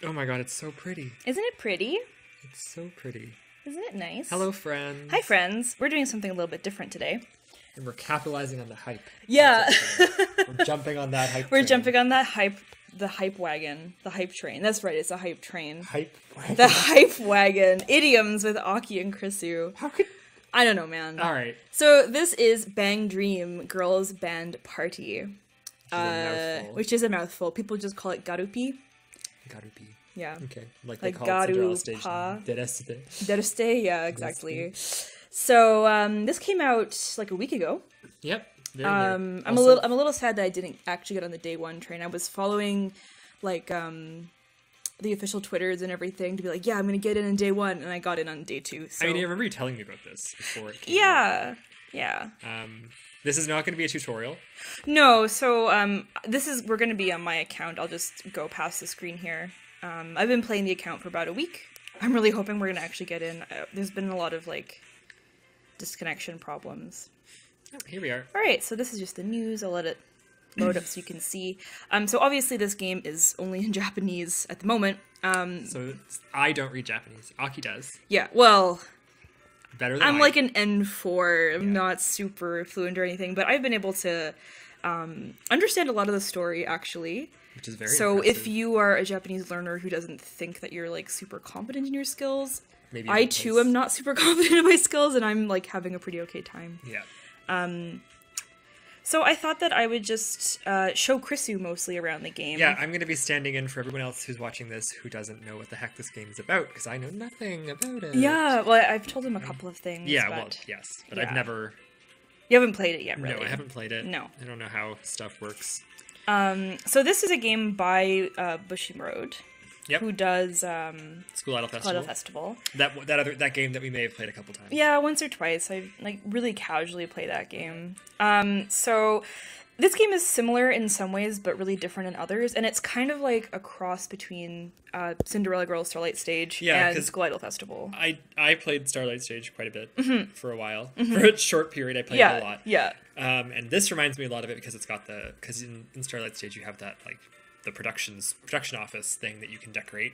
Oh my god, it's so pretty. Isn't it pretty? It's so pretty. Isn't it nice? Hello, friends. Hi, friends. We're doing something a little bit different today. And we're capitalizing on the hype. Yeah. We're jumping on that hype We're train. jumping on that hype, the hype wagon, the hype train. That's right, it's a hype train. Hype wagon. The hype wagon. Idioms with Aki and Chrissu. How could... I don't know, man. All right. So this is BanG Dream Girls Band Party. Which is a mouthful. Which is a mouthful. People just call it Garupi. Garupi. Yeah. Okay. Like they call Garu Cinderella station. pa. Dereste. Dereste, yeah, exactly. So this came out like a week ago. Yep. Very I'm a little sad that I didn't actually get on the day one train. I was following like the official Twitters and everything to be like, yeah, I'm gonna get in on day one, and I got in on day two. So I mean, I remember you telling me about this before it came out. Yeah. This is not going to be a tutorial. No, so we're gonna be on my account. I'll just go past the screen here. I've been playing the account for about a week. I'm really hoping we're gonna actually get in. There's been a lot of like disconnection problems. Oh, here we are. All right, so this is just the news. I'll let it load up so you can see. So obviously this game is only in Japanese at the moment. So I don't read Japanese. Aki does. Yeah, well, Better than I'm I. like an N4. I'm not super fluent or anything, but I've been able to understand a lot of the story actually. Which is very So impressive. if you are a Japanese learner who doesn't think that you're like super competent in your skills, Maybe I because- too am not super confident in my skills, and I'm like having a pretty okay time. Yeah. So I thought that I would just show Chrissu mostly around the game. Yeah, I'm going to be standing in for everyone else who's watching this who doesn't know what the heck this game is about, because I know nothing about it. Yeah, well, I've told him a couple of things. Yeah, but well, yes. But yeah. I've never... You haven't played it yet, really. No, I haven't played it. No. I don't know how stuff works. So this is a game by Bushim Road, Yep. who does School Idol Festival. Idol Festival. That game that we may have played a couple times. Yeah, once or twice. I like really casually play that game. So this game is similar in some ways, but really different in others, and it's kind of like a cross between Cinderella Girls Starlight Stage Yeah, and 'cause School Idol Festival. I played Starlight Stage quite a bit for a while. For a short period, I played it a lot. Yeah. And this reminds me a lot of it because it's got because in Starlight Stage you have that like the production office thing that you can decorate.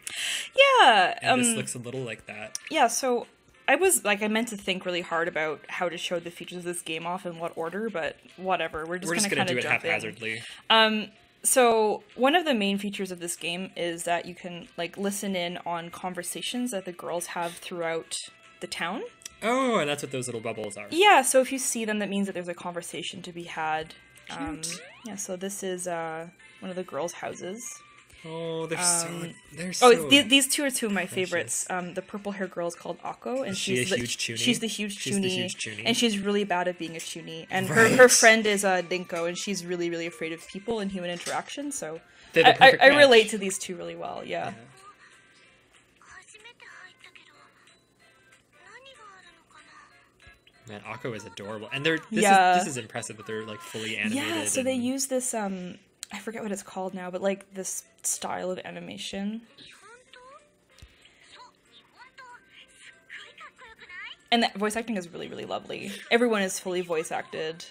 Yeah. And this looks a little like that. Yeah, so I meant to think really hard about how to show the features of this game off in what order, but whatever. We're just gonna kind do of it jump haphazardly. So one of the main features of this game is that you can like listen in on conversations that the girls have throughout the town. Oh, and that's what those little bubbles are. Yeah, so if you see them, that means that there's a conversation to be had. Cute. Yeah, so this is one of the girls' houses. Oh, they're These two are two of my favorites. The purple hair girl is called Akko, and Is she she's a huge chunie? She's the huge She's the chunie, huge chunie. and she's really bad at being a chunie. And Right. her friend is Dinko, and she's really, really afraid of people and human interaction. So They're the I perfect match. relate to these two really well. Yeah. Man, Akko is adorable, and this is impressive that they're like fully animated. Yeah, so they use this I forget what it's called now, but like this style of animation. And the voice acting is really, really lovely. Everyone is fully voice acted.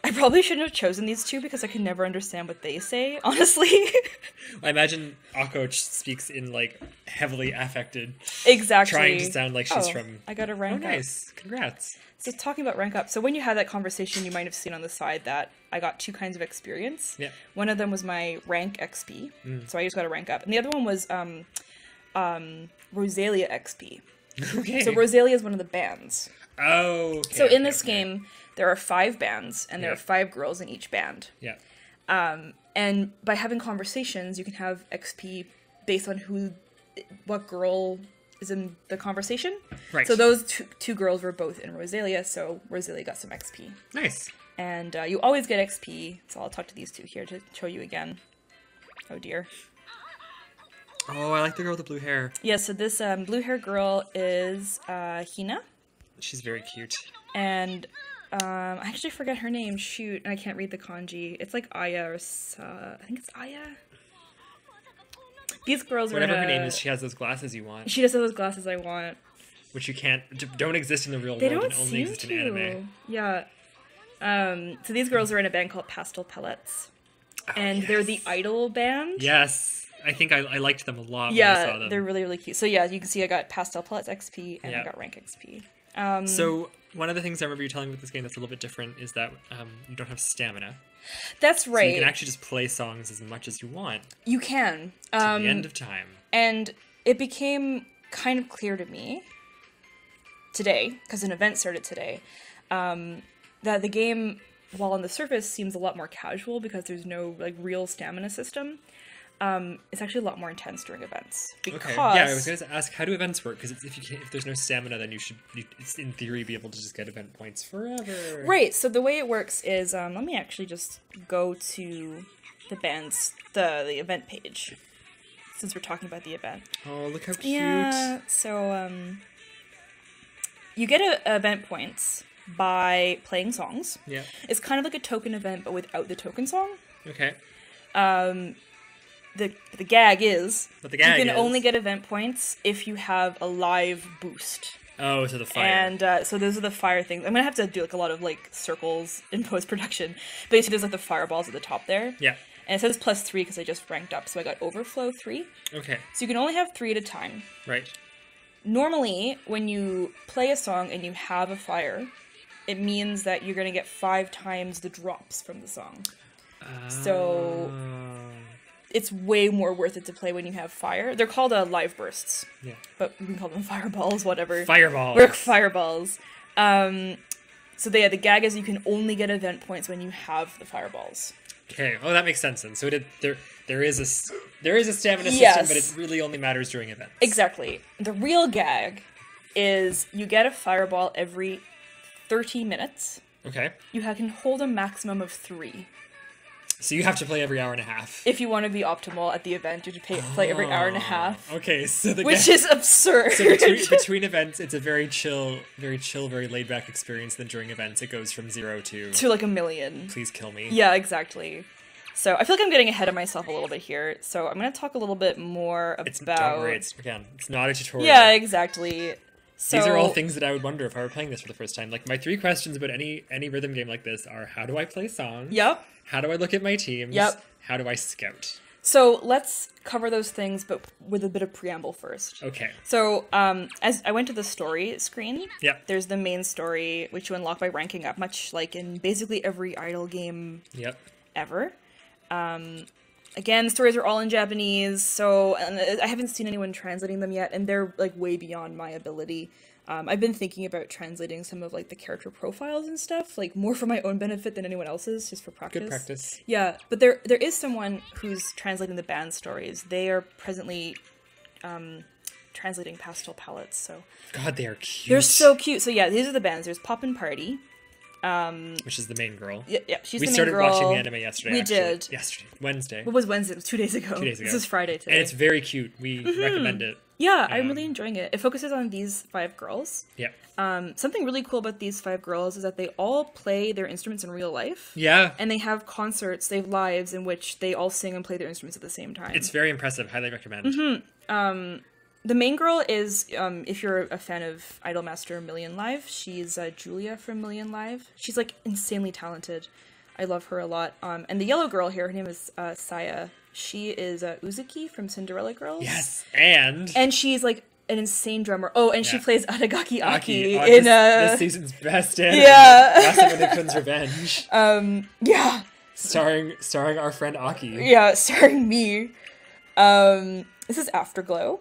I probably shouldn't have chosen these two because I can never understand what they say, honestly. I imagine Akko speaks in like heavily affected, Exactly. trying to sound like she's from. I got a rank Oh, up. nice! Congrats. So talking about rank up, so when you had that conversation, you might have seen on the side that I got two kinds of experience. Yeah. One of them was my rank XP, so I just got a rank up, and the other one was Rosalia XP. Okay. So Rosalia is one of the bands. Oh. Okay, So in okay, this okay. game, there are 5 bands, and there Yeah. are 5 girls in each band. Yeah. And by having conversations, you can have XP based on what girl is in the conversation. Right. So those two girls were both in Rosalia, so Rosalia got some XP. Nice. And you always get XP, so I'll talk to these two here to show you again. Oh dear. Oh, I like the girl with the blue hair. Yeah, so this blue hair girl is Hina, She's very cute. and I actually forget her name. Shoot, I can't read the kanji. It's like Aya or I think it's Aya. These girls Whatever are her name is, she has those glasses you want, She does have those glasses I want. which don't exist in the real They world don't and only seem exist in to. anime. Yeah. So these girls are in a band called Pastel Pellets. and they're the Idol band. Yes. I think I liked them a lot when I Yeah, saw them. they're really, really cute. So yeah, you can see I got Pastel Pellets XP and I got Rank XP. So one of the things I remember you telling me with this game that's a little bit different is that you don't have stamina. That's right. So you can actually just play songs as much as you want. You can. To the end of time. And it became kind of clear to me today, because an event started today, that the game, while on the surface seems a lot more casual because there's no like real stamina system, it's actually a lot more intense during events. Because... Okay. Yeah, I was going to ask, how do events work? Because if there's no stamina, then you should, in theory, be able to just get event points forever. Right. So the way it works is, let me actually just go to the event page, since we're talking about the event. Oh, look how cute. Yeah. So you get event points by playing songs. Yeah. It's kind of like a token event, but without the token song. Okay. The gag is But the gag you can is... only get event points if you have a live boost. Oh, so the fire. And so those are the fire things. I'm gonna have to do like a lot of like circles in post-production. Basically, there's like the fireballs at the top there. Yeah. And it says +3 because I just ranked up, so I got Overflow 3. Okay. So you can only have 3 at a time. Right. Normally, when you play a song and you have a fire, it means that you're gonna get 5 times the drops from the song. So it's way more worth it to play when you have fire. They're called live bursts. Yeah. But we can call them fireballs, whatever. Fireballs. We're fireballs. So the gag is you can only get event points when you have the fireballs. Okay. Oh, that makes sense then. So there is a stamina system, Yes. but it really only matters during events. Exactly. The real gag is you get a fireball every 30 minutes. Okay. You can hold a maximum of 3. So you have to play every hour and a half. If you want to be optimal at the event, you have to play every hour and a half. Okay, so Which is absurd. So between events, it's a very chill, very laid back experience. Then during events, it goes from 0 to like 1,000,000. Please kill me. Yeah, exactly. So I feel like I'm getting ahead of myself a little bit here. So I'm going to talk a little bit more about... Don't worry, it's not a tutorial. Yeah, exactly. So... These are all things that I would wonder if I were playing this for the first time. Like, my 3 questions about any rhythm game like this are, how do I play songs? Yep. How do I look at my teams? Yep. How do I scout? So let's cover those things, but with a bit of preamble first. Okay. So as I went to the story screen, Yep. there's the main story, which you unlock by ranking up, much like in basically every idol game Yep. ever. Again, the stories are all in Japanese, so I haven't seen anyone translating them yet, and they're like way beyond my ability. I've been thinking about translating some of like the character profiles and stuff, like more for my own benefit than anyone else's, just for practice. Good practice. Yeah, but there is someone who's translating the band stories. They are presently translating Pastel Palettes, so... God, they are cute. They're so cute. So yeah, these are the bands. There's Poppin' Party. Which is the main girl. Yeah, she's the we main started girl. watching the anime yesterday. We actually. did. Yesterday. Wednesday. What was Wednesday? It was 2 days ago. 2 days ago. This is Friday today. And it's very cute. We recommend it. Yeah, I'm really enjoying it. It focuses on these 5 girls. Yep. Something really cool about these 5 girls is that they all play their instruments in real life. Yeah. And they have concerts, they have lives in which they all sing and play their instruments at the same time. It's very impressive. Highly recommend. The main girl is, if you're a fan of Idolmaster Million Live, she's Julia from Million Live. She's, like, insanely talented. I love her a lot. And the yellow girl here, her name is Saaya. She is Uzuki from Cinderella Girls. Yes, and she's, like, an insane drummer. Oh, and she plays Adagaki Aki in... in... this season's best anime. Yeah. Last Time When Kun's Revenge. Yeah. Starring our friend Aki. Yeah, starring me. This is Afterglow.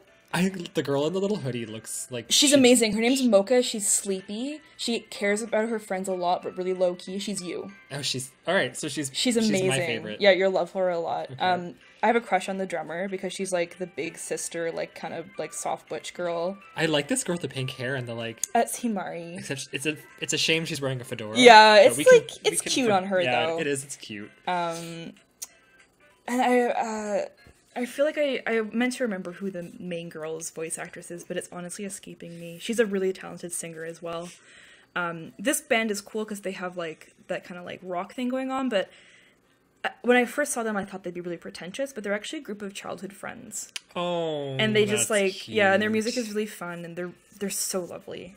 The girl in the little hoodie looks like... She's amazing. Her name's Moca. She's sleepy. She cares about her friends a lot, but really low-key. She's you. Oh, alright, so she's amazing. She's my favorite. Yeah, you'll love her a lot. Okay. I have a crush on the drummer because she's, like, the big sister, like, kind of, like, soft butch girl. I like this girl with the pink hair and the, like... That's Himari. Except it's a shame she's wearing a fedora. Yeah, it's cute on her, yeah, though. It is, it's cute. And I feel like I meant to remember who the main girl's voice actress is, but it's honestly escaping me. She's a really talented singer as well. This band is cool because they have, like, that kind of, like, rock thing going on, but when I first saw them, I thought they'd be really pretentious, but they're actually a group of childhood friends. Oh, And they just like, cute. yeah, and their music is really fun, and they're so lovely.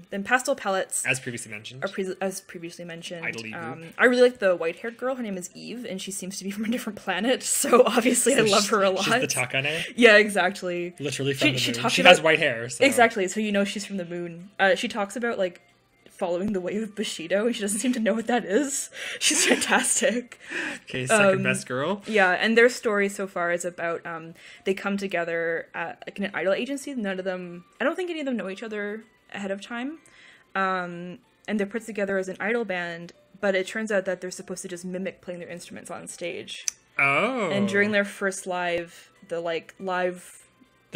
Then Pastel Palettes, As previously mentioned. as previously mentioned. Idly group. I really like the white-haired girl. Her name is Eve, and she seems to be from a different planet, so obviously I love her a lot. She's the Takane. Yeah, exactly. Literally from the moon. talks She about- has white hair. So. Exactly, so you know she's from the moon. She talks about, like, following the way of Bushido, and she doesn't seem to know what that is. She's fantastic. Okay, second best girl. Yeah, and their story so far is about they come together at like an idol agency. None of them, I don't think any of them know each other ahead of time, and they're put together as an idol band. But it turns out that they're supposed to just mimic playing their instruments on stage. Oh. And during their first live, the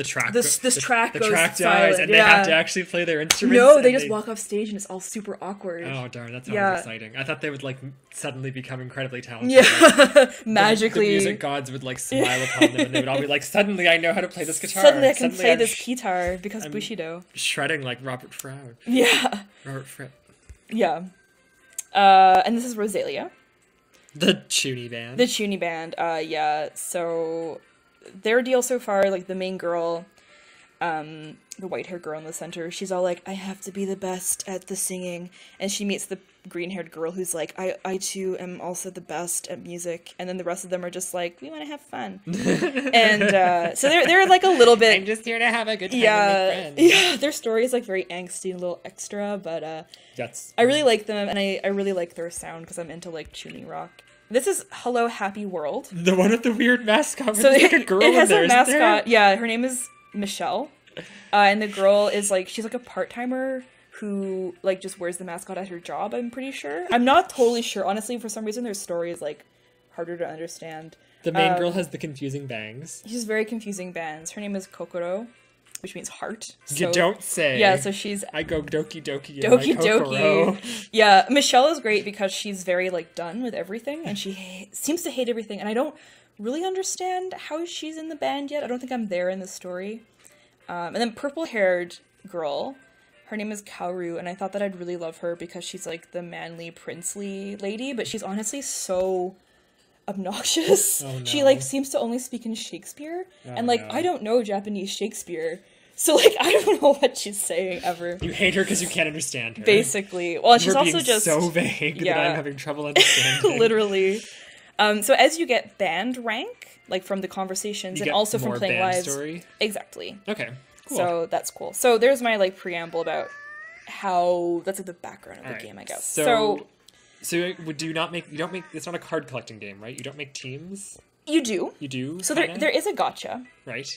track track goes dies, silent, and yeah. they have to actually play their instruments. No, they just walk off stage and it's all super awkward. Oh darn, that sounds Yeah. exciting. I thought they would like suddenly become incredibly talented. Yeah, magically. The music gods would like smile upon them, and they would all be like, "Suddenly, I know how to play this guitar. Suddenly I can play I'm this guitar because Bushido." shredding like Robert Froud. Yeah, Robert Fripp. yeah. And this is Rosalia. The Chuny band. The Chuny band, yeah. So their deal so far, like the main girl, the white-haired girl in the center, she's all like, I have to be the best at the singing. And she meets the green-haired girl who's like, I too am also the best at music. And then the rest of them are just like, we want to have fun. And so they're like a little bit... I'm just here to have a good time yeah, with my friends. yeah, their story is like very angsty and a little extra, but That's... I really like them, and I really like their sound because I'm into like Chuny rock. This is Hello Happy World. The one with the weird mascot. So There's like a girl it has in there, a isn't mascot. there? Yeah, her name is Michelle, and the girl is like she's like a part timer who like just wears the mascot at her job. I'm pretty sure. I'm not totally sure, honestly. For some reason, their story is like harder to understand. The main girl has the confusing bangs. She's very confusing bands. Her name is Kokoro, which means heart. You So, don't say. yeah, so she's I go doki doki in Doki my Kokoro. Doki. Yeah, Michelle is great because she's very like done with everything, and she seems to hate everything. And I don't really understand how she's in the band yet. I don't think I'm there in the story. And then purple-haired girl, her name is Kaoru, and I thought that I'd really love her because she's like the manly, princely lady, but she's honestly so obnoxious. Oh, no. She like seems to only speak in Shakespeare, and like no. I don't know Japanese Shakespeare. So, like, I don't know what she's saying ever. You hate her because you can't understand her. Basically. Well, and she's You're also being just... so vague that yeah. I'm having trouble understanding. Literally. So as you get band rank, like from the conversations You and get also from more playing band lives... story? Exactly. Okay, cool. So that's cool. So there's my, like, preamble about how... That's, like, the background of the Alright, game, I guess. So do you don't make, it's not a card collecting game, right? You don't make teams? You do. You do? So kinda? there is a gacha. Right.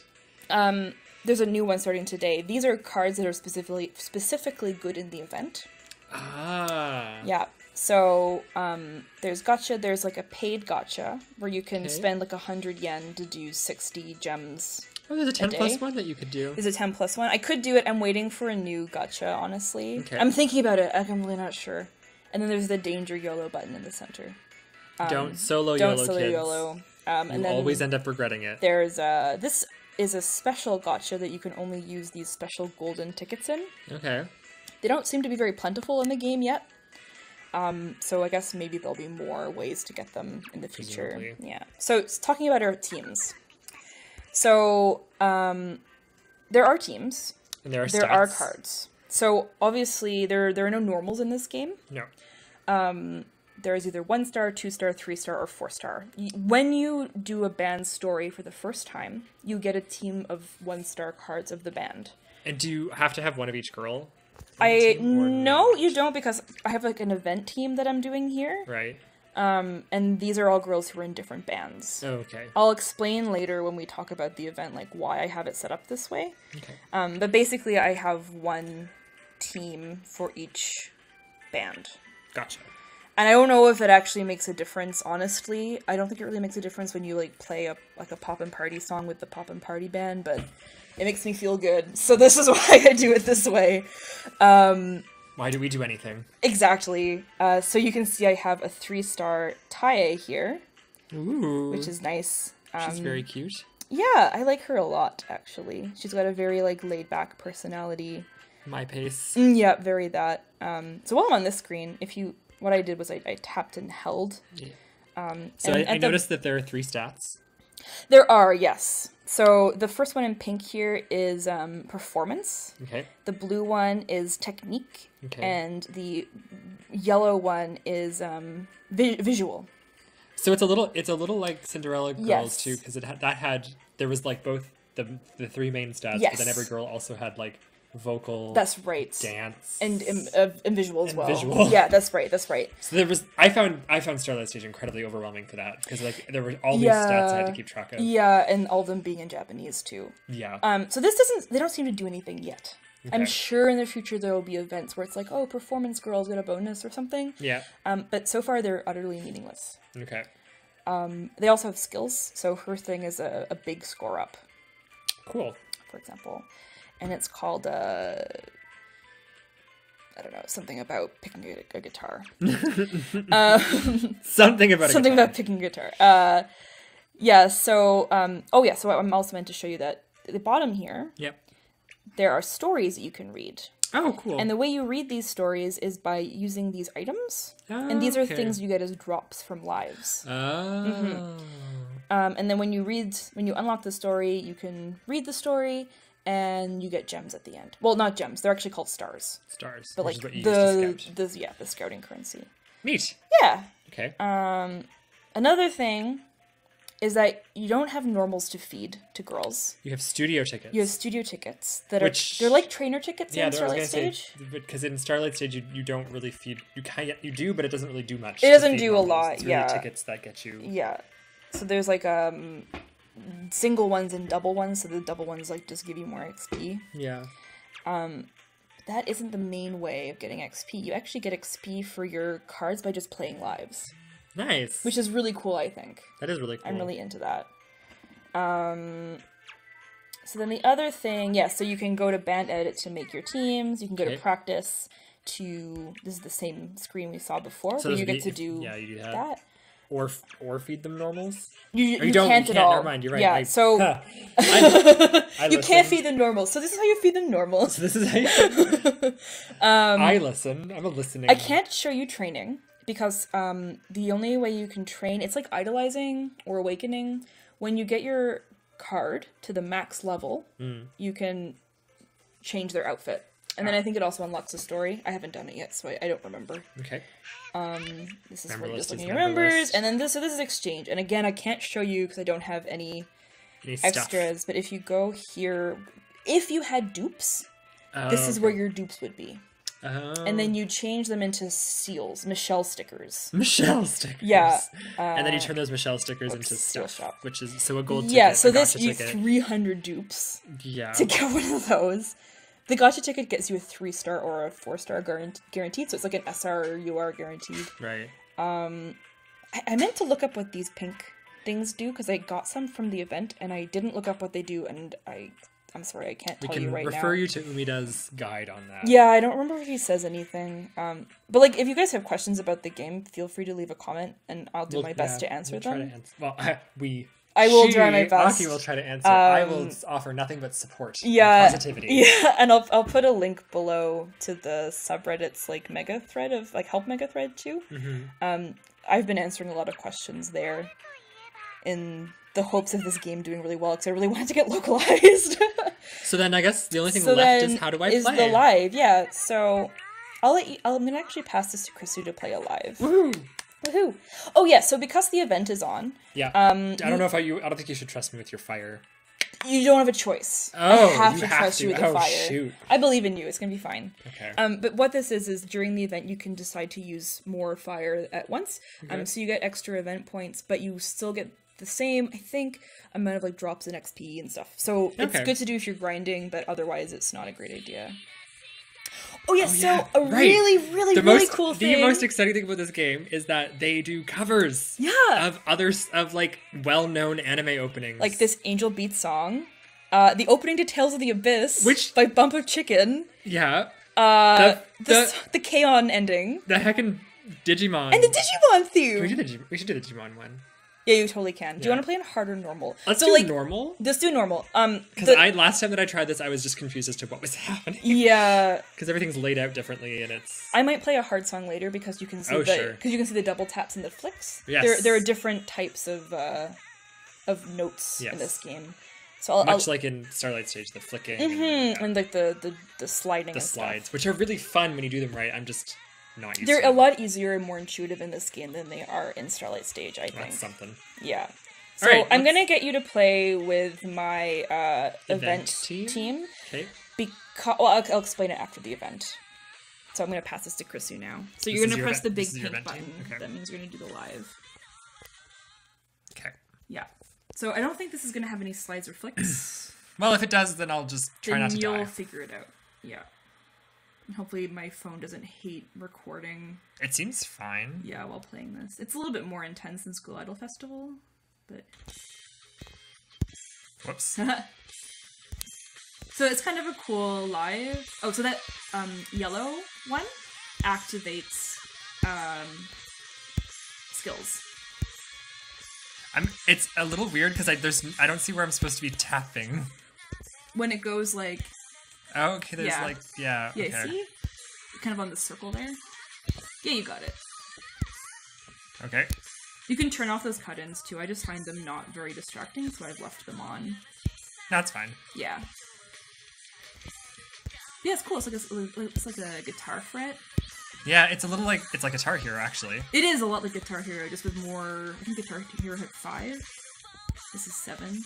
There's a new one starting today. These are cards that are specifically good in the event. Ah. Yeah. So, there's gacha, there's like a paid gacha, where you can spend like 100 yen to do 60 gems. Oh, there's a 10 day. plus one that you could do. There's a 10 plus one. I could do it. I'm waiting for a new gacha, honestly. Okay. I'm thinking about it. I'm really not sure. And then there's the danger YOLO button in the center. Don't solo Don't YOLO, solo kids. YOLO. And You then always end up regretting it. there's this is a special gacha that you can only use these special golden tickets in. Okay. They don't seem to be very plentiful in the game yet. So I guess maybe there'll be more ways to get them in the future. Presumably. Yeah. So talking about our teams. So there are teams. And there are There are stats. cards. So obviously there are no normals in this game. No. There is either 1-star, 2-star, 3-star, or 4-star. When you do a band story for the first time, you get a team of 1-star cards of the band. And do you have to have one of each girl? No, you don't, because I have like an event team that I'm doing here. Right. And these are all girls who are in different bands. Oh, okay. I'll explain later when we talk about the event, like why I have it set up this way. Okay. But basically I have one team for each band. Gotcha. And I don't know if it actually makes a difference, honestly. I don't think it really makes a difference when you like play a pop and party song with the pop and party band, but it makes me feel good. So this is why I do it this way. Why do we do anything? Exactly. So you can see I have a 3-star Tae here, Ooh. which is nice. She's very cute. Yeah, I like her a lot, actually. She's got a very like laid-back personality. My pace. Yeah, very that. So while I'm on this screen, what I did was I tapped and held. Yeah. So I noticed that there are 3 stats. There are, yes. So the first one in pink here is performance. Okay. The blue one is technique. Okay. And the yellow one is visual. So it's a little like Cinderella Girls Yes. too, because there was like both the 3 main stats, Yes. but then every girl also had like vocal. That's right. Dance And visual as and well. visual. Yeah, that's right. That's right. So I found Starlight Stage incredibly overwhelming for that, because like there were all these stats I had to keep track of. Yeah, and all of them being in Japanese too. Yeah. So they don't seem to do anything yet. Okay. I'm sure in the future there will be events where it's like, oh, performance girls get a bonus or something. Yeah. But so far they're utterly meaningless. Okay. They also have skills, so her thing is a big score up, Cool. for example. And it's called, I don't know, something about picking a guitar. Something about Something a guitar. about picking a guitar. Yeah, so, so I'm also meant to show you that at the bottom here, Yep. there are stories that you can read. Oh, cool. And the way you read these stories is by using these items. And these are Okay. things you get as drops from lives. Oh. And then when you unlock the story, you can read the story, and you get gems at the end. Well, not gems; they're actually called stars. Stars. But which like is what you use to scout. the scouting currency. Neat. Yeah. Okay. Another thing is that you don't have normals to feed to girls. You have studio tickets. You have studio tickets Which- they're like trainer tickets Yeah, in I was gonna Starlight say, Stage. because in Starlight Stage you don't really feed. You do, but it doesn't really do much. It to doesn't feed do a normals. lot, It's really yeah. tickets that get you. Yeah. So there's like single ones and double ones. So the double ones like just give you more XP. Yeah. That isn't the main way of getting XP. You actually get XP for your cards by just playing lives, Nice. which is really cool, I think. That is really cool. I'm really into that. So then the other thing, so you can go to band edit to make your teams. You can go to Okay. practice to, this is the same screen we saw before, So where you those get would to be- do yeah, you do that. that. Or feed them normals. You Or you don't. can't You at can't. all. Never mind. You're right. Yeah, so I you can't listened. feed them normals. So this is how you feed them normals. This is how you. I listen. I'm a listening. I can't show you training because the only way you can train, it's like idolizing or awakening. When you get your card to the max level, you can change their outfit. And then I think it also unlocks a story. I haven't done it yet, so I don't remember. Okay. This is Member where you're list just looking is at member members. list. And then this is exchange. And again, I can't show you because I don't have any Any stuff. extras. But if you go here, if you had dupes, this is where your dupes would be. And then you change them into seals, Michelle stickers. Michelle stickers. Yeah. And then you turn those Michelle stickers into Seal stuff, shop. which is so a gold ticket. Yeah, so a this gacha you ticket. 300 dupes Yeah. to get one of those. The gacha ticket gets you a 3-star or a 4-star guaranteed, so it's like an SR or UR guaranteed. Right. I meant to look up what these pink things do because I got some from the event and I didn't look up what they do, and I'm sorry, I can't We tell can you right now. refer you to Umida's guide on that. Yeah, I don't remember if he says anything. But like, if you guys have questions about the game, feel free to leave a comment, and I'll do my best to answer we'll them. Well, I will try my best. Aki will try to answer. I will offer nothing but support. Yeah, and positivity. yeah, and I'll put a link below to the subreddit's like mega thread of like help mega thread too. I've been answering a lot of questions there, in the hopes of this game doing really well because I really wanted to get localized. So then I guess the only thing So left then is how do I is play? the live? Yeah, so I'm gonna actually pass this to Chrissu to play a live. Woohoo! Woohoo! Oh yeah, so because the event is on, Yeah. I don't know if I don't think you should trust me with your fire. you don't have a choice. Oh, I have you to have trust to. you with the Oh, fire. shoot. I believe in you. It's gonna be fine. Okay. But what this is during the event you can decide to use more fire at once. Okay. So you get extra event points, but you still get the same, I think, amount of like drops in XP and stuff. So it's Okay. good to do if you're grinding, but otherwise it's not a great idea. Oh yeah, so yeah, a right. really cool thing. The most exciting thing about this game is that they do covers. Yeah. Of others of like well-known anime openings. Like this Angel Beats song. The opening to Tales of the Abyss, Which- by Bump of Chicken. Yeah. The the K-On! Ending. the heckin' Digimon. And the Digimon theme! We should do the Digimon one. Yeah, you totally can. Do you Yeah. want to play in hard or normal? Let's so, do like, normal. Let's do normal. Because last time that I tried this, I was just confused as to what was happening. Yeah. Because everything's laid out differently, and it's. I might play a hard song later because you can see because you can see the double taps and the flicks. Yes. There are different types of notes in this game. So Much like in Starlight Stage, the flicking and like the sliding, the and slides, stuff. which are really fun when you do them right. I'm just not used. They're to a them. lot easier and more intuitive in this game than they are in Starlight Stage, I think. That's something. Yeah. So All right, I'm gonna get you to play with my event team. Okay. Because I'll explain it after the event. So I'm gonna pass this to Chrissu now. So you're gonna press the big pink button. Okay. That means you're gonna do the live. Okay. Yeah. So I don't think this is gonna have any slides or flicks. Well, if it does, then I'll just try not to die. You'll figure it out. Yeah. And hopefully my phone doesn't hate recording. It seems fine. Yeah, while playing this. It's a little bit more intense than School Idol Festival, but... Whoops. So it's kind of a cool live... Oh, so that yellow one activates skills. It's a little weird because I don't see where I'm supposed to be tapping. When it goes like... Oh, okay, there's Yeah. like... Yeah, okay. Yeah, see? Kind of on the circle there. Yeah, you got it. Okay. You can turn off those cut-ins too. I just find them not very distracting, so I've left them on. That's fine. Yeah. Yeah, it's cool. It's like a guitar fret. Yeah, it's a little like... It's like Guitar Hero, actually. It is a lot like Guitar Hero, just with more... I think Guitar Hero had 5. This is 7.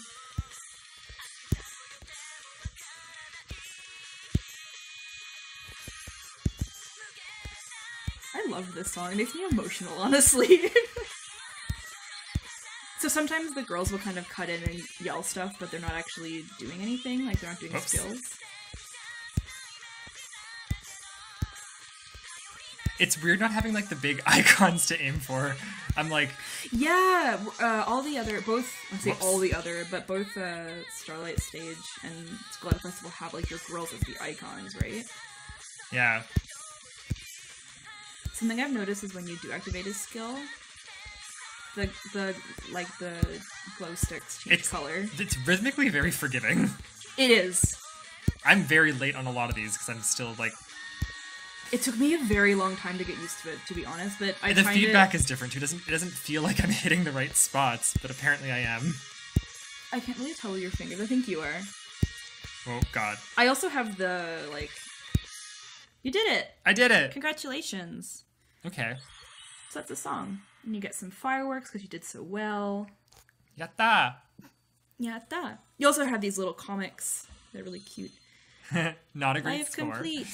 I love this song. It makes me emotional, honestly. So sometimes the girls will kind of cut in and yell stuff, but they're not actually doing anything. Like, they're not doing skills. It's weird not having, like, the big icons to aim for. I'm like... Yeah, all the other, both, I'd say all the other, but both Starlight Stage and School Idol Festival have, like, your girls as the icons, right? Yeah. Something I've noticed is when you do activate a skill, the glow sticks change color. It's rhythmically very forgiving. It is. I'm very late on a lot of these because I'm still, like... It took me a very long time to get used to it, to be honest, but I The find feedback is different too. It doesn't feel like I'm hitting the right spots, but apparently I am. I can't really tell with your fingers. I think you are. Oh, God. I also have the, like... You did it! I did it! Congratulations! Okay. So that's a song. And you get some fireworks because you did so well. Yatta! Yatta! You also have these little comics. They're really cute. Not a great Live score. complete.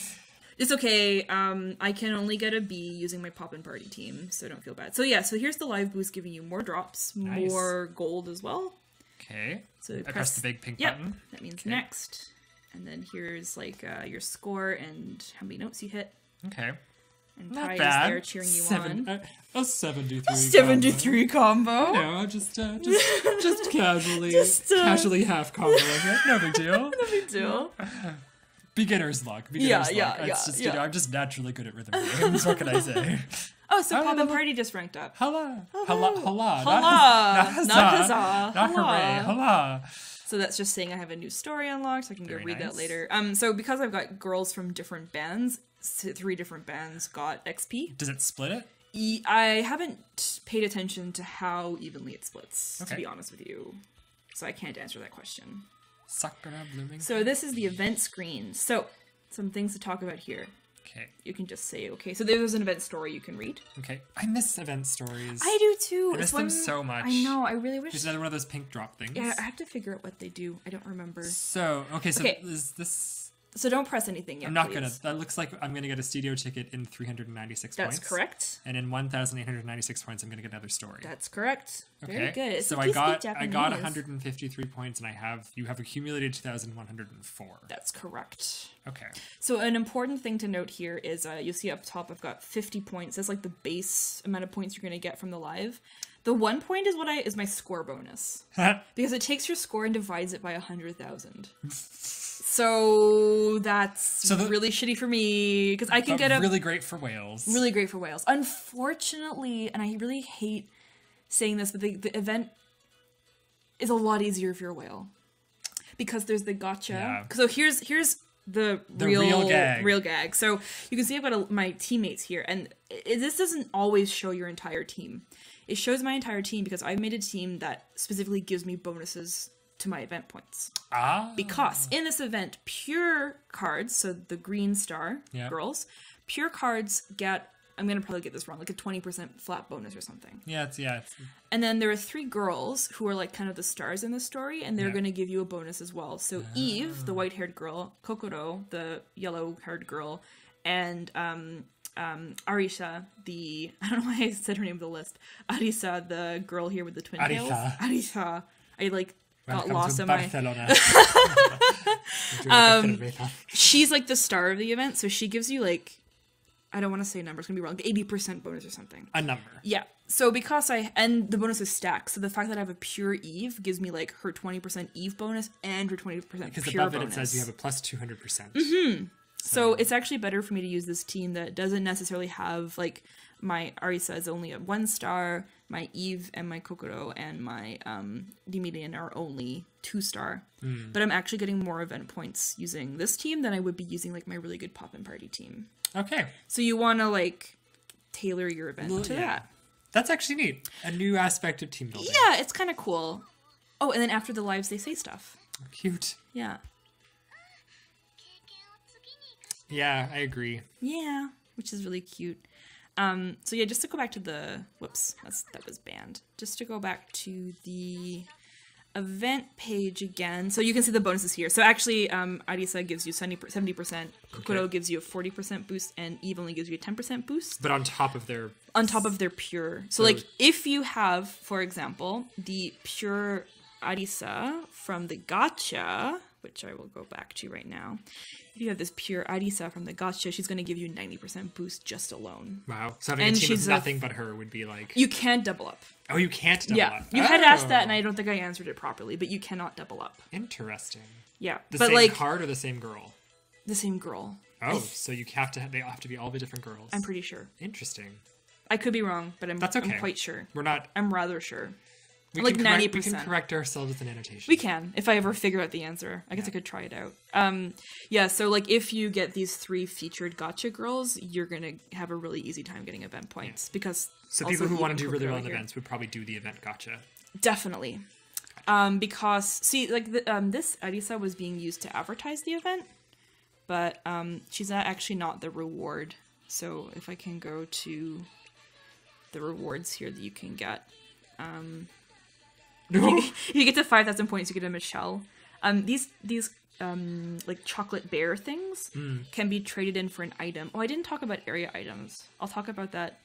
It's okay. I can only get a B using my Pop and Party team, so don't feel bad. So yeah, so here's the live boost giving you more drops, Nice. more gold as well. Okay. So I press the big pink button. That means Okay. next. And then here's like your score and how many notes you hit. Okay. And Not Ty bad. is there cheering you on. A 73. 73 combo. No, just casually, Just, half comboing it. No big deal. No big deal. Beginner's luck. Yeah. It's just, I'm just naturally good at rhythm games. What can I say? Oh, so Pop and Party just ranked up. Holla. Holla. Holla. Not huzzah. huzzah. Not Holla. hooray. Holla. So that's just saying I have a new story unlocked, so I can go Very read that nice. later. So because I've got girls from different bands, 3 different bands got XP. Does it split it? I haven't paid attention to how evenly it splits, to Okay. be honest with you. So I can't answer that question. Sakura blooming. So this is the event screen. So some things to talk about here. Okay. You can just say, okay, so there's an event story you can read. Okay. I miss event stories. I do too. I miss them so much. I know, I really wish. There's another one of those pink drop things. Yeah, I have to figure out what they do. I don't remember. So, okay, so Okay. is this... So don't press anything yet, I'm not please. gonna... That looks like I'm gonna get a studio ticket in 396 That's points. correct. And in 1,896 points, I'm gonna get another story. That's correct. Okay. Very good. It's So like I you speak got Japanese. 153 points, and you have accumulated 2,104. That's correct. Okay. So an important thing to note here is you'll see up top I've got 50 points. That's like the base amount of points you're going to get from the live. The 1 point is my score bonus because it takes your score and divides it by 100,000. So that's really shitty for me because I can get a really great for whales. really great for whales. Unfortunately, and I really hate saying this, but the event is a lot easier if you're a whale. Because there's the gacha. Yeah. So here's the real gag. So you can see I've got my teammates here, and this doesn't always show your entire team. It shows my entire team because I've made a team that specifically gives me bonuses to my event points. Because in this event, pure cards, so the green star girls, pure cards get, I'm going to probably get this wrong, like a 20% flat bonus or something. It's And then there are 3 girls who are like kind of the stars in the story, and they're going to give you a bonus as well. So Eve, the white-haired girl, Kokoro, the yellow-haired girl, and Arisha, I don't know why I said her name on the list. Arisa, the girl here with the twin tails. Arisa. I got lost in my... she's like the star of the event, so she gives you like, I don't want to say a number, it's going to be wrong, 80% bonus or something. A number. Yeah. So because and the bonus is stacked, so the fact that I have a pure Eve gives me like her 20% Eve bonus and her 20% because pure above bonus. It says you have a plus 200%. Mm-hmm. So it's actually better for me to use this team that doesn't necessarily have, like, my Arisa is only a 1 star, my Eve and my Kokoro and my Dimirian are only 2 star. But I'm actually getting more event points using this team than I would be using, like, my really good Pop-In' Party team. Okay. So you want to, like, tailor your event to that. That's actually neat. A new aspect of team building. Yeah, it's kind of cool. Oh, and then after the lives, they say stuff. Cute. Yeah. Yeah, I agree. Yeah, which is really cute. So yeah, just to go back to the... Whoops, that was banned. Just to go back to the event page again. So you can see the bonuses here. So actually, Arisa gives you 70%, Kokoro gives you a 40% boost, and Eve only gives you a 10% boost. But on top of their... On top of their pure. So like, if you have, for example, the pure Arisa from the Gacha, which I will go back to right now. If you have this pure Arisa from the Gacha, she's going to give you 90% boost just alone. Wow. So having a team with nothing but her would be like... You can't double up. Oh, you can't double up? You had asked that, and I don't think I answered it properly, but you cannot double up. Interesting. Yeah. The same card or the same girl? The same girl. Oh, so they have to be all the different girls. I'm pretty sure. Interesting. I could be wrong, but That's okay. I'm quite sure. I'm rather sure. Like 90%. We can correct ourselves with an annotation. We can, if I ever figure out the answer. I guess I could try it out. Yeah, so like if you get these 3 featured gacha girls, you're going to have a really easy time getting event points. Because so people who want to do really well in events would probably do the event gacha. Definitely. Because, see, like this Arisa was being used to advertise the event, but she's actually not the reward. So if I can go to the rewards here that you can get... if you get to 5,000 points, you get a Michelle. These like chocolate bear things can be traded in for an item. Oh, I didn't talk about area items. I'll talk about that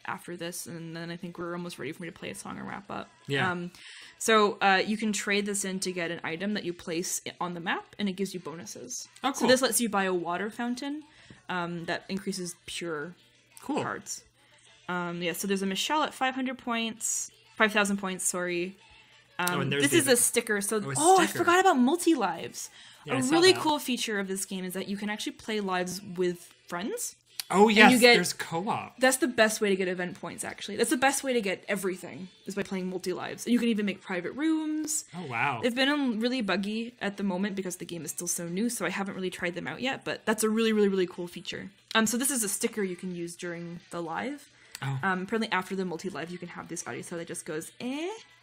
after this, and then I think we're almost ready for me to play a song and wrap up. Yeah. So you can trade this in to get an item that you place on the map, and it gives you bonuses. Oh, cool. So this lets you buy a water fountain that increases pure cards. Yeah, so there's a Michelle at 500 points. 5,000 points, sorry. This is a sticker. So, I forgot about multi-lives. Yeah, a really cool feature of this game is that you can actually play lives with friends. Oh, yes, there's co-op. That's the best way to get event points, actually. That's the best way to get everything, is by playing multi-lives. And you can even make private rooms. Oh, wow. They've been really buggy at the moment because the game is still so new, so I haven't really tried them out yet, but that's a really, really, really cool feature. So this is a sticker you can use during the live. Oh. Apparently after the multi-live, you can have this audio that just goes,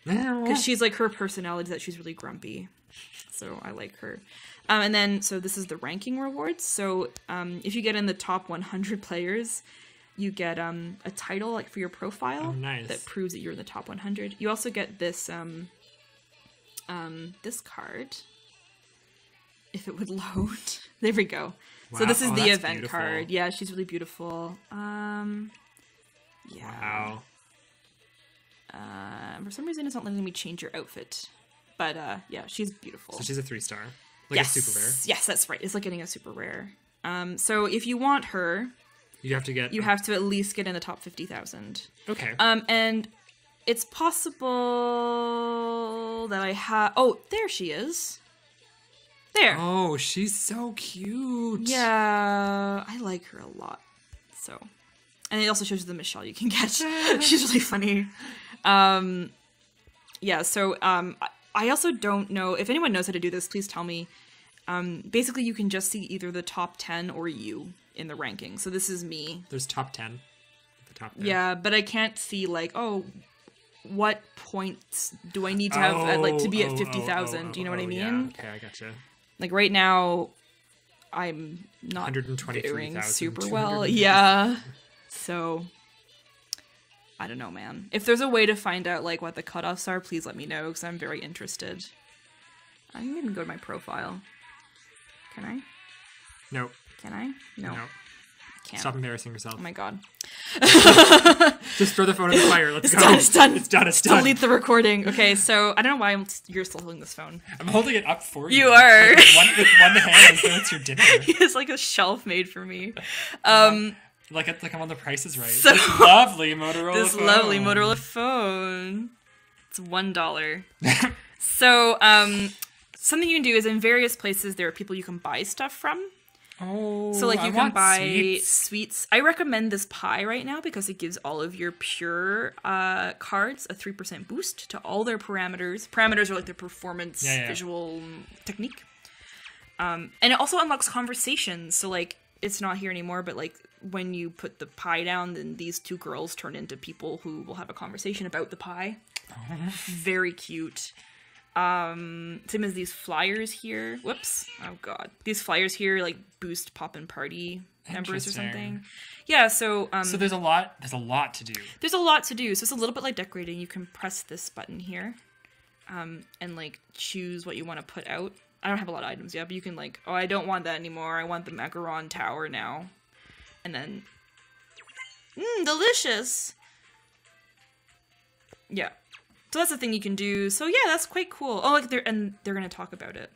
because she's like, her personality is that she's really grumpy. So I like her. And then, so this is the ranking rewards. So if you get in the top 100 players, you get a title like for your profile that proves that you're in the top 100. You also get this this card, if it would load. There we go. Wow. So this is the event card. Yeah, she's really beautiful. Yeah. Wow. For some reason, it's not letting me change your outfit. But yeah, she's beautiful. So she's a 3-star. Like a super rare. Yes, that's right. It's like getting a super rare. So if you want her, you have to at least get in the top 50,000. Okay. And it's possible that I have. Oh, there she is. There. Oh, she's so cute. Yeah, I like her a lot. So, and it also shows you the Michelle you can get. She's really funny. Yeah, so I also don't know if anyone knows how to do this. Please tell me. Basically, you can just see either the top 10 or you in the ranking. So this is me. There's top 10 at the top there. Yeah, but I can't see like, oh, what points do I need to have to be at 50,000? Do you know what I mean? Yeah. Okay, I gotcha. Like right now, I'm not doing super well. Yeah. So I don't know, man. If there's a way to find out like what the cutoffs are, please let me know because I'm very interested. I'm gonna go to my profile. Can I? Nope. Can I? No. No. I can't. Stop embarrassing yourself. Oh my god. Just throw the phone in the fire. Let's go. It's done. It's done. It's done. Delete the recording. Okay, so I don't know why you're still holding this phone. I'm holding it up for you. You are. Like, with one hand as though it's your dinner. It's like a shelf made for me. Like I'm on The Price is Right. So, this lovely Motorola phone. Lovely Motorola phone. It's $1. So, something you can do is in various places there are people you can buy stuff from. Oh, so like you can buy sweets. I recommend this pie right now because it gives all of your pure cards a 3% boost to all their parameters. Parameters are like their performance visual technique. And it also unlocks conversations. So like it's not here anymore, but like when you put the pie down, then these two girls turn into people who will have a conversation about the pie. Very cute. Same as these flyers here. Whoops. Oh god. These flyers here like boost Poppin' Party members or something. Yeah, so so there's a lot to do. There's a lot to do. So it's a little bit like decorating. You can press this button here. And like choose what you want to put out. I don't have a lot of items yet, but you can like, oh, I don't want that anymore. I want the macaron tower now. And then delicious. Yeah. So that's the thing you can do. So yeah, that's quite cool. Oh, like they're gonna talk about it.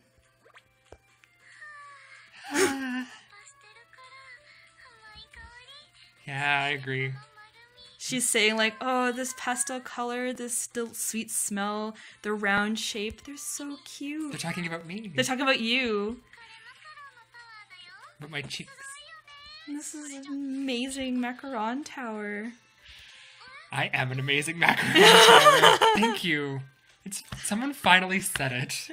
Yeah, I agree. She's saying like, oh, this pastel color, this still sweet smell, the round shape, they're so cute. They're talking about me. They're talking about you. About my cheeks. This is an amazing macaron tower. I am an amazing macaron tower. Thank you. Someone finally said it.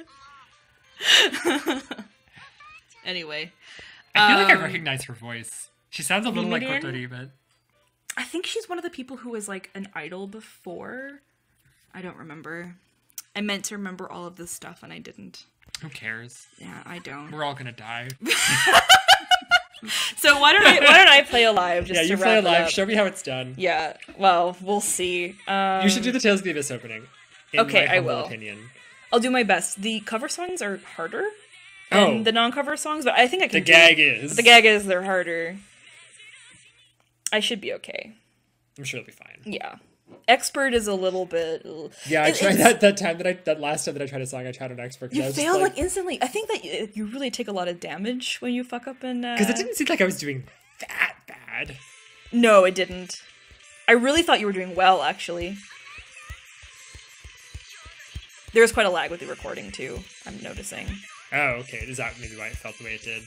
Anyway. I feel like I recognize her voice. She sounds a little like Kotori, but... I think she's one of the people who was like an idol before. I don't remember. I meant to remember all of this stuff and I didn't. Who cares? Yeah, I don't. We're all gonna die. So why don't I play alive? Just you play alive. Show me how it's done. Yeah. Well, we'll see. You should do the Tales of the Abyss opening. Okay, I will. Opinion. I'll do my best. The cover songs are harder than the non-cover songs, but I think I can. The gag is they're harder. I should be okay. I'm sure it'll be fine. Yeah. Expert is a little bit... Yeah, I tried that last time that I tried a song, I tried an expert. You failed like instantly. I think that you really take a lot of damage when you fuck up in... Because it didn't seem like I was doing that bad. No, it didn't. I really thought you were doing well, actually. There was quite a lag with the recording, too, I'm noticing. Oh, okay. Is that maybe why it felt the way it did?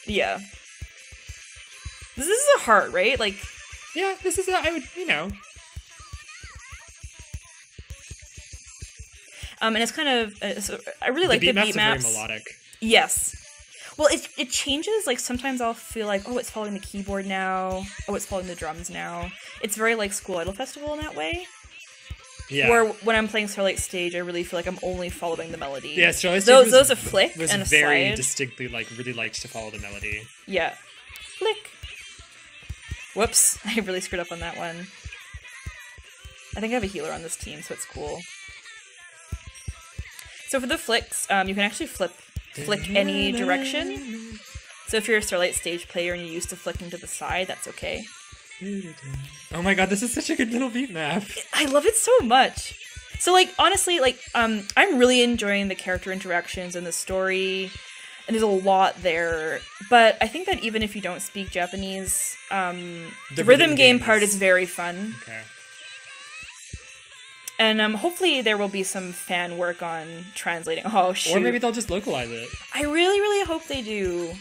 Yeah. This is a heart, right? Like... Yeah, this is I would, and it's kind of... so I really like the beat maps. Are very melodic. Yes. Well, it changes. Like, sometimes I'll feel like, oh, it's following the keyboard now. Oh, it's following the drums now. It's very like School Idol Festival in that way. Yeah. Where when I'm playing Starlight Stage, I really feel like I'm only following the melody. Yeah, Starlight Stage those a flick was and a very slide. Distinctly, like, really liked to follow the melody. Yeah. Flick. Whoops, I really screwed up on that one. I think I have a healer on this team, so it's cool. So for the flicks, you can actually flick any direction. So if you're a Starlight Stage player and you're used to flicking to the side, that's okay. Oh my god, this is such a good little beat map. I love it so much. So like, honestly, like, I'm really enjoying the character interactions and the story. And there's a lot there, but I think that even if you don't speak Japanese, the rhythm game part is very fun. Okay. And hopefully there will be some fan work on translating. Oh, shoot. Or maybe they'll just localize it. I really, really hope they do.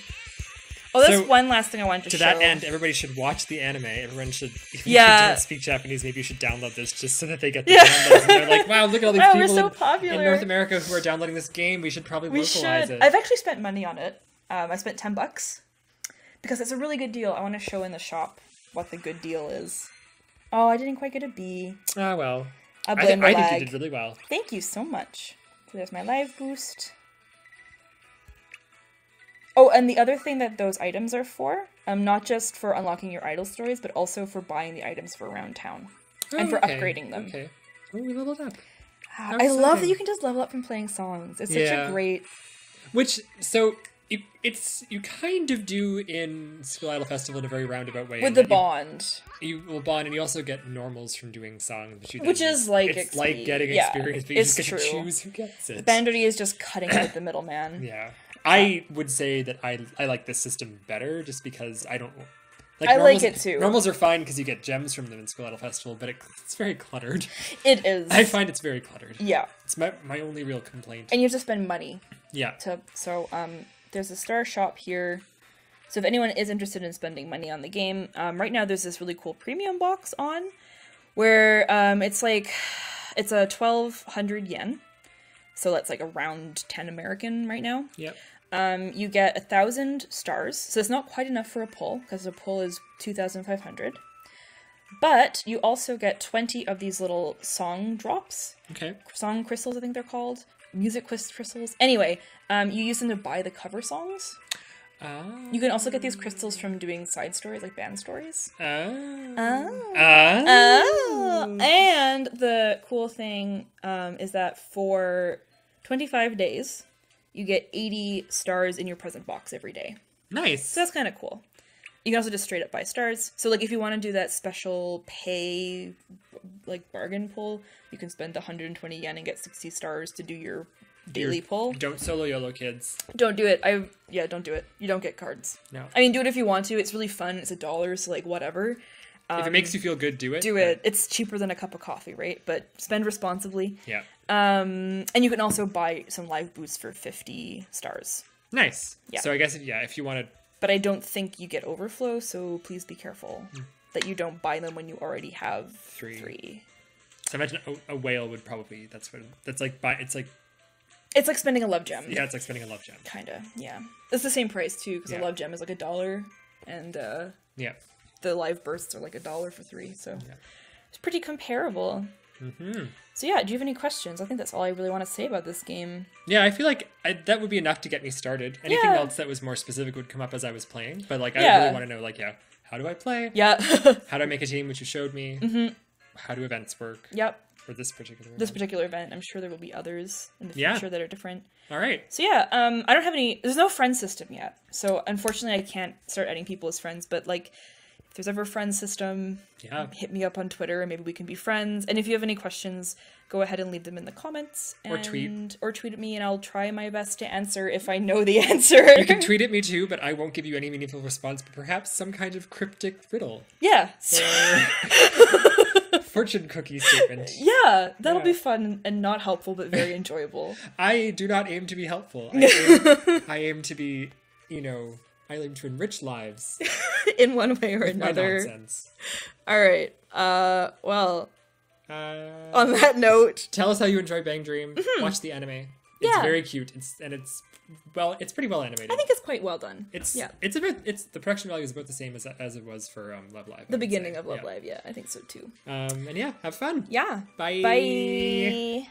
Oh, that's So, one last thing I wanted to To show. that end, everybody should watch the anime. Everyone should, if you don't speak Japanese, maybe you should download this just so that they get the downloads. And they're like, wow, look at all these Wow, people we're so in popular. North America who are downloading this game. We should probably localize it. I've actually spent money on it. I spent $10 because it's a really good deal. I want to show in the shop what the good deal is. Oh, I didn't quite get a B. Ah, well. I blame the I lag. think you did really well. Thank you so much. So there's my live boost. Oh, and the other thing that those items are for, not just for unlocking your idol stories, but also for buying the items for around town. And for upgrading them. Okay. Oh, we leveled up. I love that you can just level up from playing songs. It's such a great... Which, so, you kind of do in School Idol Festival in a very roundabout way. With the bond. You will bond, and you also get normals from doing songs. Which is like it's XP. like getting experience, but you just get to choose who gets it. Bandori is just cutting out the middleman. Yeah. I would say that I like this system better just because I don't... I like it too. Normals are fine because you get gems from them in School Idol Festival, but it's very cluttered. It is. I find it's very cluttered. Yeah. It's my only real complaint. And you have to spend money. Yeah. There's a star shop here. So if anyone is interested in spending money on the game, right now there's this really cool premium box on where it's a 1,200 yen. So that's like around 10 American right now. Yep. You get 1,000 stars. So it's not quite enough for a pull because a pull is 2,500. But you also get 20 of these little song drops. Okay. Song crystals, I think they're called. Music crystals. Anyway, you use them to buy the cover songs. Oh. You can also get these crystals from doing side stories, like band stories. Oh. And the cool thing is that for 25 days, you get 80 stars in your present box every day. Nice. So that's kind of cool. You can also just straight up buy stars. So like if you want to do that special pay like bargain pull, you can spend 120 yen and get 60 stars to do your daily pull. Don't solo YOLO, kids. Don't do it. Don't do it. You don't get cards. No. I mean, do it if you want to. It's really fun. It's $1, so like whatever. If it makes you feel good, do it. Do it. It's cheaper than a cup of coffee, right? But spend responsibly. Yeah. And you can also buy some live boosts for 50 stars. Nice. Yeah. So I guess if you want to... But I don't think you get overflow, so please be careful that you don't buy them when you already have three. So I imagine a whale would probably... It's like spending a love gem. Yeah, it's like spending a love gem. Kinda, yeah. It's the same price, too, because a love gem is like $1, and yeah, the live bursts are like $1 for 3, so it's pretty comparable. Mm-hmm. So yeah, do you have any questions? I think that's all I really want to say about this game. Yeah, I feel like that would be enough to get me started. Anything else that was more specific would come up as I was playing, but like I really want to know how do I play? Yeah. How do I make a team, which you showed me? Mm-hmm. How do events work? Yep. For this particular event. This particular event. I'm sure there will be others in the future that are different. All right. So yeah, I don't have any... There's no friend system yet. So unfortunately, I can't start adding people as friends. But like, if there's ever a friend system, hit me up on Twitter and maybe we can be friends. And if you have any questions, go ahead and leave them in the comments. Or tweet at me and I'll try my best to answer if I know the answer. You can tweet at me too, but I won't give you any meaningful response. But perhaps some kind of cryptic riddle. Yeah. Fortune cookie statement. Yeah, that'll be fun and not helpful, but very enjoyable. I do not aim to be helpful. I aim to be, I aim to enrich lives. In one way or another. My nonsense. All right. On that note, tell us how you enjoy Bang Dream. Watch the anime. It's very cute. It's pretty well animated. I think it's quite well done. The production value is about the same as it was for Love Live. The beginning of Love Live, I think so too. And have fun. Yeah. Bye. Bye.